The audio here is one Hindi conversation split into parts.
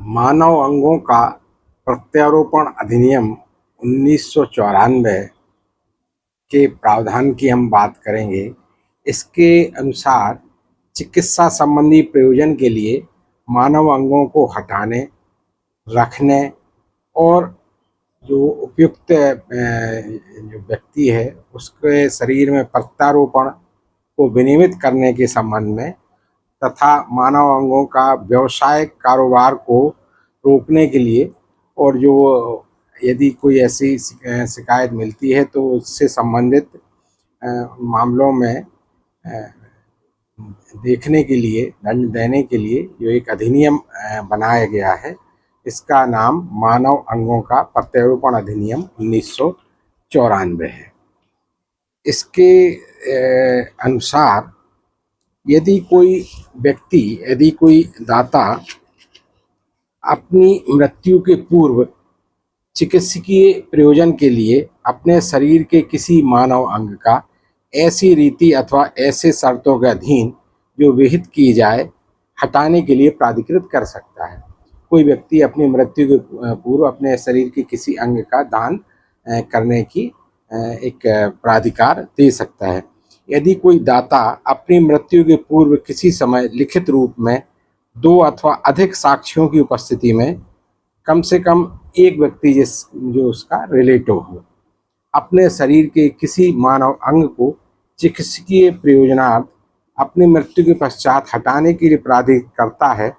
मानव अंगों का प्रत्यारोपण अधिनियम 1994 के प्रावधान की हम बात करेंगे। इसके अनुसार चिकित्सा संबंधी प्रयोजन के लिए मानव अंगों को हटाने, रखने और जो उपयुक्त जो व्यक्ति है उसके शरीर में प्रत्यारोपण को विनियमित करने के संबंध में तथा मानव अंगों का व्यावसायिक कारोबार को रोकने के लिए और जो यदि कोई ऐसी शिकायत मिलती है तो उससे संबंधित मामलों में देखने के लिए, दंड देने के लिए जो एक अधिनियम बनाया गया है, इसका नाम मानव अंगों का प्रत्यारोपण अधिनियम 1994 है। इसके अनुसार यदि कोई दाता अपनी मृत्यु के पूर्व चिकित्सकीय प्रयोजन के लिए अपने शरीर के किसी मानव अंग का ऐसी रीति अथवा ऐसे शर्तों के अधीन जो विहित की जाए हटाने के लिए प्राधिकृत कर सकता है। कोई व्यक्ति अपनी मृत्यु के पूर्व अपने शरीर के किसी अंग का दान करने की एक प्राधिकार दे सकता है। यदि कोई दाता अपनी मृत्यु के पूर्व किसी समय लिखित रूप में 2 अथवा अधिक साक्ष्यों की उपस्थिति में कम से कम एक व्यक्ति जो उसका रिलेटिव हो अपने शरीर के किसी मानव अंग को चिकित्सकीय प्रयोजनार्थ अपनी मृत्यु के पश्चात हटाने के लिए प्राधिकृत करता है,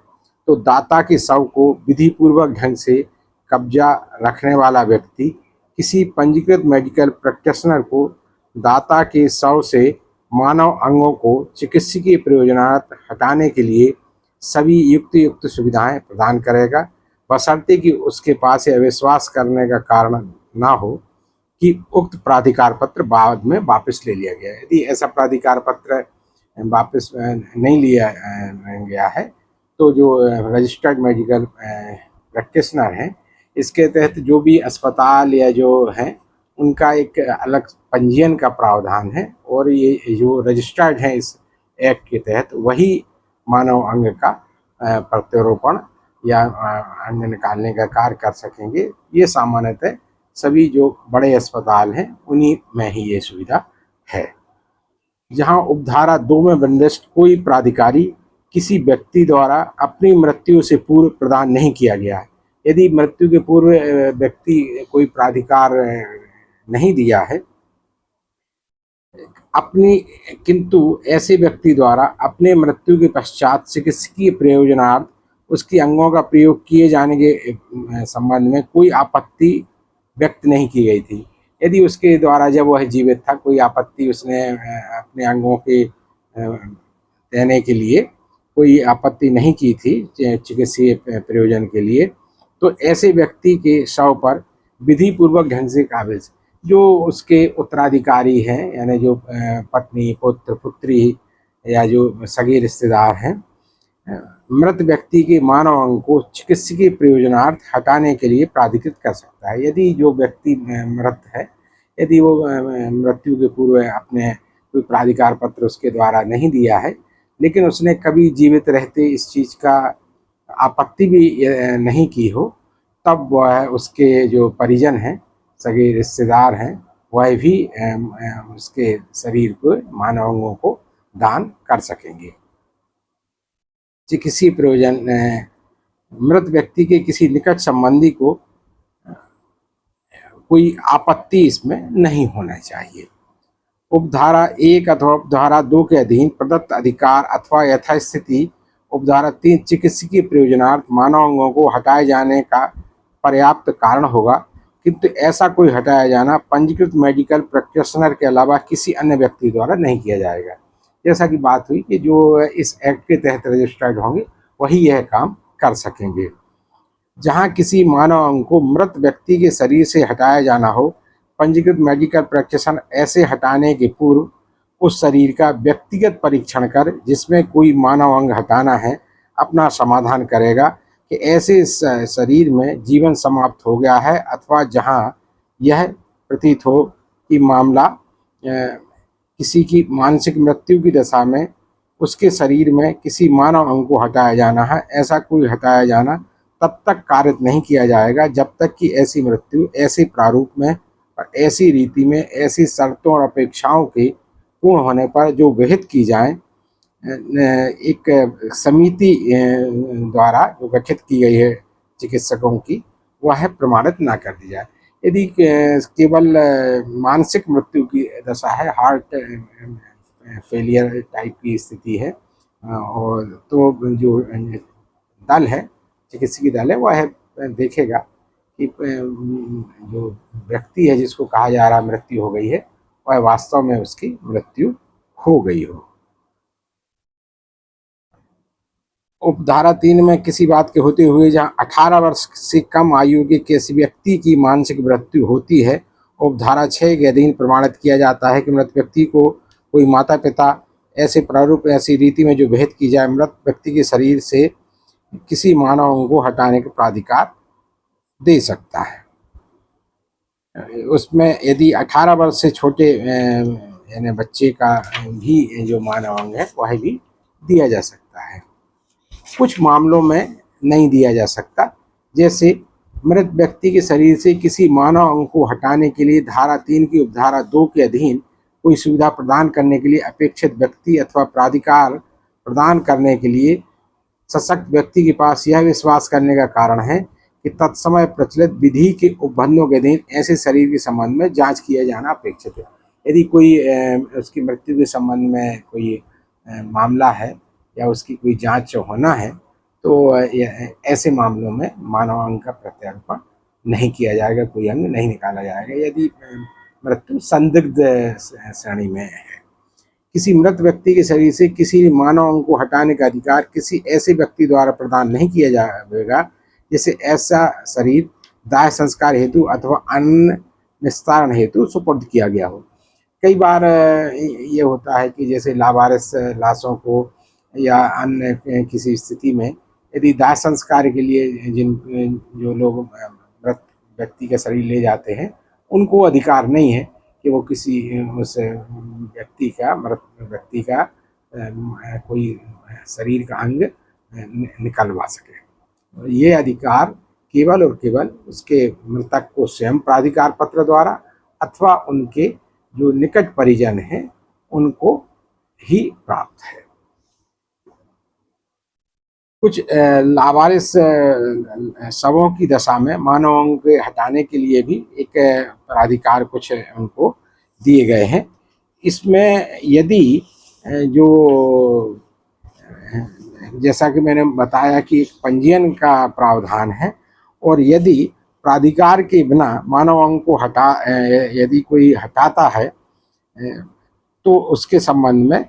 तो दाता के शव को विधि पूर्वक ढंग से कब्जा रखने वाला व्यक्ति किसी पंजीकृत मेडिकल प्रैक्टिशनर को दाता के शव से मानव अंगों को चिकित्सकीय प्रयोजनार्थ हटाने के लिए सभी युक्त सुविधाएं प्रदान करेगा, बशर्ते कि उसके पास यह विश्वास करने का कारण ना हो कि उक्त प्राधिकार पत्र बाद में वापस ले लिया गया है। यदि ऐसा प्राधिकार पत्र वापस नहीं लिया गया है तो जो रजिस्टर्ड मेडिकल प्रैक्टिशनर हैं, इसके तहत जो भी अस्पताल या जो हैं उनका एक अलग पंजीयन का प्रावधान है और ये जो रजिस्टर्ड हैं इस एक्ट के तहत वही मानव अंग का प्रत्यारोपण या अंग निकालने का कार्य कर सकेंगे। ये सामान्यतः सभी जो बड़े अस्पताल हैं उन्हीं में ही ये सुविधा है। जहां उपधारा 2 में निर्दिष्ट कोई प्राधिकारी किसी व्यक्ति द्वारा अपनी मृत्यु से पूर्व प्रदान नहीं किया गया है, यदि मृत्यु के पूर्व व्यक्ति कोई प्राधिकार नहीं दिया है किंतु ऐसे व्यक्ति द्वारा अपने मृत्यु के पश्चात चिकित्सकीय प्रयोजनार्थ उसकी अंगों का प्रयोग किए जाने के संबंध में कोई आपत्ति व्यक्त नहीं की गई थी, यदि उसके द्वारा जब वह जीवित था कोई आपत्ति उसने अपने अंगों के देने के लिए कोई आपत्ति नहीं की थी चिकित्सीय प्रयोजन के लिए, तो ऐसे व्यक्ति के शव पर विधि पूर्वक ढंग से काबिज जो उसके उत्तराधिकारी हैं, यानी जो पत्नी, पुत्र, पुत्री या जो सगे रिश्तेदार हैं, मृत व्यक्ति के मानव अंग को चिकित्सकीय प्रयोजनार्थ हटाने के लिए प्राधिकृत कर सकता है। यदि जो व्यक्ति मृत है, यदि वो मृत्यु के पूर्व अपने कोई प्राधिकार पत्र उसके द्वारा नहीं दिया है, लेकिन उसने कभी जीवित रहते इस चीज़ का आपत्ति भी नहीं की हो, तब वह उसके जो परिजन हैं, सगे रिश्तेदार हैं, वह भी उसके शरीर को, मानव अंगों को दान कर सकेंगे। चिकित्सीय प्रयोजन मृत व्यक्ति के किसी निकट संबंधी को कोई आपत्ति इसमें नहीं होना चाहिए। उपधारा 1 अथवा उपधारा 2 के अधीन प्रदत्त अधिकार अथवा यथास्थिति उपधारा 3 चिकित्सकीय प्रयोजनार्थ मानव अंगों को हटाए जाने का पर्याप्त कारण होगा, किंतु ऐसा कोई हटाया जाना पंजीकृत मेडिकल प्रैक्टिशनर के अलावा किसी अन्य व्यक्ति द्वारा नहीं किया जाएगा। जैसा कि बात हुई कि जो इस एक्ट के तहत रजिस्टर्ड होंगे वही यह काम कर सकेंगे। जहां किसी मानव अंग को मृत व्यक्ति के शरीर से हटाया जाना हो, पंजीकृत मेडिकल प्रैक्टिशनर ऐसे हटाने के पूर्व उस शरीर का व्यक्तिगत परीक्षण कर जिसमें कोई मानव अंग हटाना है अपना समाधान करेगा कि ऐसे शरीर में जीवन समाप्त हो गया है अथवा जहां यह प्रतीत हो कि मामला किसी की मानसिक मृत्यु की दशा में उसके शरीर में किसी मानव अंग को हटाया जाना है, ऐसा कोई हटाया जाना तब तक कारित नहीं किया जाएगा जब तक कि ऐसी मृत्यु ऐसे प्रारूप में और ऐसी रीति में ऐसी शर्तों और अपेक्षाओं के पूर्ण होने पर जो विहित की जाए एक समिति द्वारा जो गठित की गई है चिकित्सकों की, वह प्रमाणित ना कर दी जाए। यदि केवल मानसिक मृत्यु की दशा है, हार्ट फेलियर टाइप की स्थिति है, और तो जो दल है, चिकित्सकीय दल है, वह देखेगा कि जो व्यक्ति है जिसको कहा जा रहा मृत्यु हो गई है, वह वास्तव में उसकी मृत्यु हो गई हो। उपधारा 3 में किसी बात के होते हुए जहाँ 18 वर्ष से कम आयु के किसी व्यक्ति की मानसिक मृत्यु होती है, उपधारा 6 के अधीन प्रमाणित किया जाता है कि मृत व्यक्ति को कोई माता पिता ऐसे प्रारूप ऐसी रीति में जो विहित की जाए मृत व्यक्ति के शरीर से किसी मानव अंग को हटाने का प्राधिकार दे सकता है। उसमें यदि 18 वर्ष से छोटे यानी बच्चे का भी जो मानव अंग है वह भी दिया जा सकता है। कुछ मामलों में नहीं दिया जा सकता, जैसे मृत व्यक्ति के शरीर से किसी मानव अंग को हटाने के लिए धारा 3 की उपधारा 2 के अधीन कोई सुविधा प्रदान करने के लिए अपेक्षित व्यक्ति अथवा प्राधिकार प्रदान करने के लिए सशक्त व्यक्ति के पास यह विश्वास करने का कारण है कि तत्समय प्रचलित विधि के उपबंधों के अधीन ऐसे शरीर के संबंध में जांच किया जाना अपेक्षित है। यदि कोई उसकी मृत्यु के संबंध में कोई मामला है या उसकी कोई जांच होना है, तो ऐसे मामलों में मानव अंग का प्रत्यारोपण नहीं किया जाएगा, कोई अंग नहीं निकाला जाएगा यदि मृत्यु संदिग्ध श्रेणी में है। किसी मृत व्यक्ति के शरीर से किसी मानव अंग को हटाने का अधिकार किसी ऐसे व्यक्ति द्वारा प्रदान नहीं किया जाएगा जिसे ऐसा शरीर दाह संस्कार हेतु अथवा अन्य निस्तारण हेतु सुपुर्द किया गया हो। कई बार ये होता है कि जैसे लावारिस लाशों को या अन्य किसी स्थिति में यदि दाह संस्कार के लिए जो लोग मृत व्यक्ति का शरीर ले जाते हैं, उनको अधिकार नहीं है कि वो किसी उस मृत व्यक्ति का कोई शरीर का अंग निकलवा सके। ये अधिकार केवल और केवल उसके मृतक को स्वयं प्राधिकार पत्र द्वारा अथवा उनके जो निकट परिजन हैं उनको ही प्राप्त है। कुछ लावारिस शवों की दशा में मानव अंग के हटाने के लिए भी एक प्राधिकार कुछ उनको दिए गए हैं। इसमें यदि जो जैसा कि मैंने बताया कि एक पंजीयन का प्रावधान है, और यदि प्राधिकार के बिना मानव अंग को यदि कोई हटाता है तो उसके संबंध में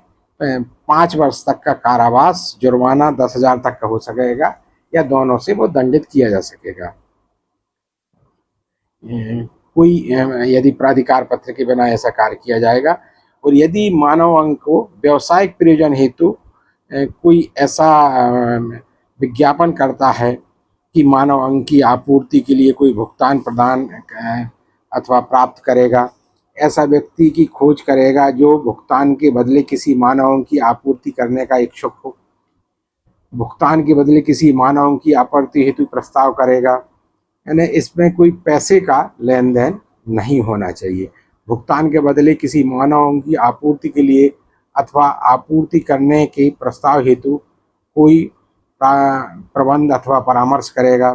5 वर्ष तक का कारावास, जुर्माना 10,000 तक का हो सकेगा या दोनों से वो दंडित किया जा सकेगा। कोई यदि प्राधिकार पत्र के बिना ऐसा कार्य किया जाएगा, और यदि मानव अंग को व्यावसायिक प्रयोजन हेतु कोई ऐसा विज्ञापन करता है कि मानव अंग की आपूर्ति के लिए कोई भुगतान प्रदान अथवा प्राप्त करेगा, ऐसा व्यक्ति की खोज करेगा जो भुगतान के बदले किसी मानव अंग की आपूर्ति करने का इच्छुक हो, भुगतान के बदले किसी मानव अंग की आपूर्ति हेतु प्रस्ताव करेगा, यानी इसमें कोई पैसे का लेन देन नहीं होना चाहिए। भुगतान के बदले किसी मानव अंग की आपूर्ति के लिए अथवा आपूर्ति करने के प्रस्ताव हेतु कोई प्रबंध अथवा परामर्श करेगा,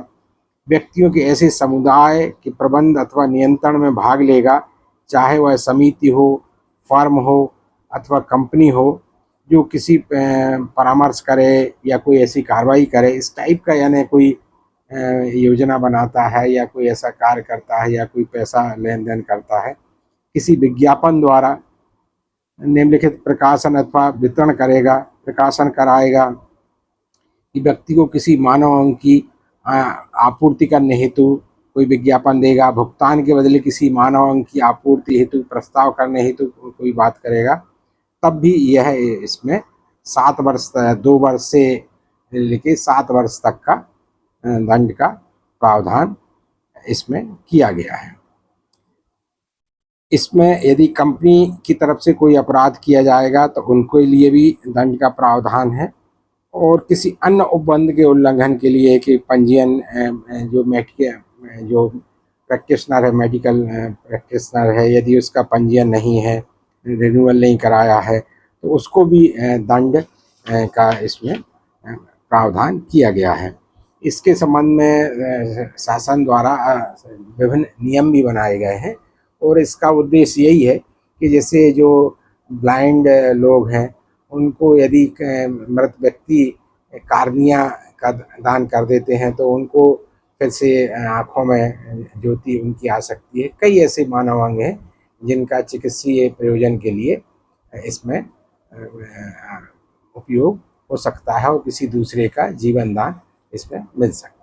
व्यक्तियों के ऐसे समुदाय के प्रबंध अथवा नियंत्रण में भाग लेगा, चाहे वह समिति हो, फर्म हो अथवा कंपनी हो, जो किसी परामर्श करे या कोई ऐसी कार्रवाई करे, इस टाइप का, यानी कोई योजना बनाता है या कोई ऐसा कार्य करता है या कोई पैसा लेन देन करता है, किसी विज्ञापन द्वारा निम्नलिखित प्रकाशन अथवा वितरण करेगा, प्रकाशन कराएगा कि व्यक्ति को किसी मानव अंग की आपूर्ति करने हेतु कोई विज्ञापन देगा, भुगतान के बदले किसी मानव अंग की आपूर्ति हेतु प्रस्ताव करने हेतु कोई बात करेगा, तब भी यह इसमें 2 वर्ष से लेके 7 वर्ष तक का दंड का प्रावधान इसमें किया गया है। इसमें यदि कंपनी की तरफ से कोई अपराध किया जाएगा तो उनके लिए भी दंड का प्रावधान है, और किसी अन्य उपबंध के उल्लंघन के लिए कि पंजीयन जो जो प्रैक्टिशनर है, मेडिकल प्रैक्टिशनर है, यदि उसका पंजीयन नहीं है, रिन्यूअल नहीं कराया है, तो उसको भी दंड का इसमें प्रावधान किया गया है। इसके संबंध में शासन द्वारा विभिन्न नियम भी बनाए गए हैं और इसका उद्देश्य यही है कि जैसे जो ब्लाइंड लोग हैं उनको यदि मृत व्यक्ति कार्निया का दान कर देते हैं तो उनको फिर से आँखों में ज्योति उनकी आ सकती है। कई ऐसे मानव अंग हैं जिनका चिकित्सीय प्रयोजन के लिए इसमें उपयोग हो सकता है और किसी दूसरे का जीवन दान इसमें मिल सकता है।